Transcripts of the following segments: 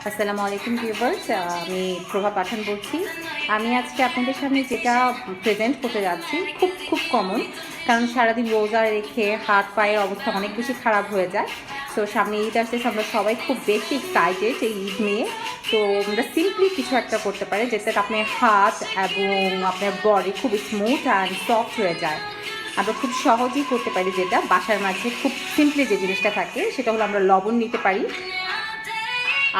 আসসালামু আলাইকুম ভিউয়ার্স, আমি প্রভা পাঠান বলছি। আমি আজকে আপনাদের সামনে যেটা প্রেজেন্ট করতে যাচ্ছি খুব খুব কমন, কারণ সারাদিন রোজা রেখে হাত পায়ের অবস্থা অনেক বেশি খারাপ হয়ে যায়। তো সামনে ঈদ আসতেছে, আমরা সবাই খুব বেশি এক্সাইটেড এই ঈদ নিয়ে। তো আমরা সিম্পলি কিছু একটা করতে পারি যেটা আপনার হাত এবং আপনার বডি খুব স্মুথ অ্যান্ড সফট হয়ে যায়। আমরা খুব সহজেই করতে পারি, যেটা বাসার মাঝে খুব সিম্পলি যে জিনিসটা থাকে সেটা হলো আমরা লবণ নিতে পারি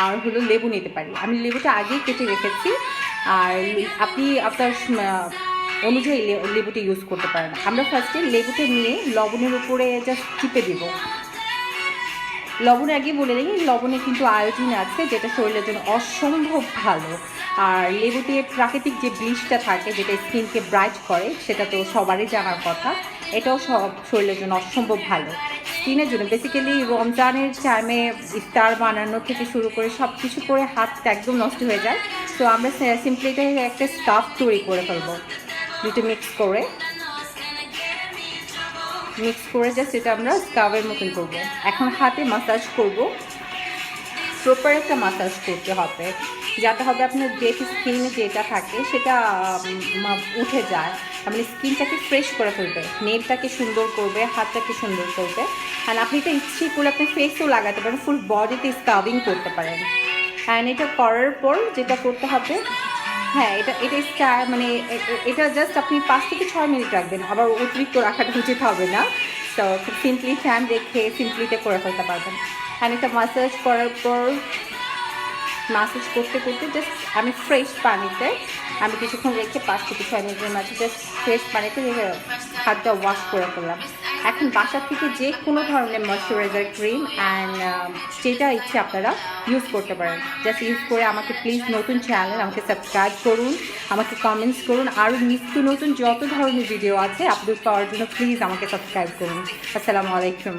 আর হলো লেবু নিতে পারি। আমি লেবুটা আগেই কেটে রেখেছি, আর আপনি আপনার অনুযায়ী লেবুটা ইউজ করতে পারেন। আমরা ফার্স্টে লেবুটা নিয়ে লবণের উপরে জাস্ট চিপে দিব। লবণ আগে বলে নিই, লবণে কিন্তু আয়োডিন আছে যেটা শরীরের জন্য অসম্ভব ভালো। আর লেবুতে প্রাকৃতিক যে ব্লিচটা থাকে যেটা স্কিনকে ব্রাইট করে, সেটা তো সবারই জানার কথা। এটাও সব শরীরের জন্য অসম্ভব ভালো স্কিনের জন্য। বেসিক্যালি রমজানের টাইমে ইফতার বানানো থেকে শুরু করে সব কিছু করে হাতটা একদম নষ্ট হয়ে যায়। তো আমরা সিম্পলি এটাকে একটা স্কার্ফ তৈরি করে ফেলবো, দুটো মিক্স করে জাস্ট এটা আমরা স্কার্ফের মতন করবো। এখন হাতে মাসাজ করব, প্রপার একটা মাসাজ করতে হবে, যাতে হবে আপনার ডেড স্কিনে যেটা থাকে সেটা উঠে যায়, মানে স্কিনটাকে ফ্রেশ করে ফেলবে, নেলটাকে সুন্দর করবে, হাতটাকে সুন্দর করবে। অ্যান্ড আপনি এটা ইচ্ছে করলে আপনি ফেসও লাগাতে পারেন, ফুল বডিতে স্কাবিং করতে পারেন। অ্যান্ড এটা করার পর যেটা করতে হবে, হ্যাঁ, এটা এটা মানে এটা জাস্ট আপনি 5 থেকে 6 মিনিট রাখবেন, আবার অতিরিক্ত রাখাটা উচিত হবে না। তো খুব সিম্পলি ফ্যান রেখে সিম্পলিতে করে ফেলতে পারবেন। অ্যান্ড এটা মাসাজ করার পর, মাসাজ করতে করতে জাস্ট আমি ফ্রেশ পানিতে আমি কিছুক্ষণ রেখে 5 থেকে 6 মিনিটের মাঝে জাস্ট ফ্রেশ পানিতে হাতটা ওয়াশ করে ফেললাম। এখন বাসা থেকে যে কোনো ধরনের ময়শ্চারাইজার ক্রিম অ্যান্ড যেটা ইচ্ছে আপনারা ইউজ করতে পারেন। জাস্ট ইউজ করে আমাকে প্লিজ, নতুন চ্যানেল আমাকে সাবস্ক্রাইব করুন, আমাকে কমেন্টস করুন, আরও নিত্য নতুন যত ধরনের ভিডিও আছে আপলোড পাওয়ার জন্য প্লিজ আমাকে সাবস্ক্রাইব করুন। আসসালামু আলাইকুম।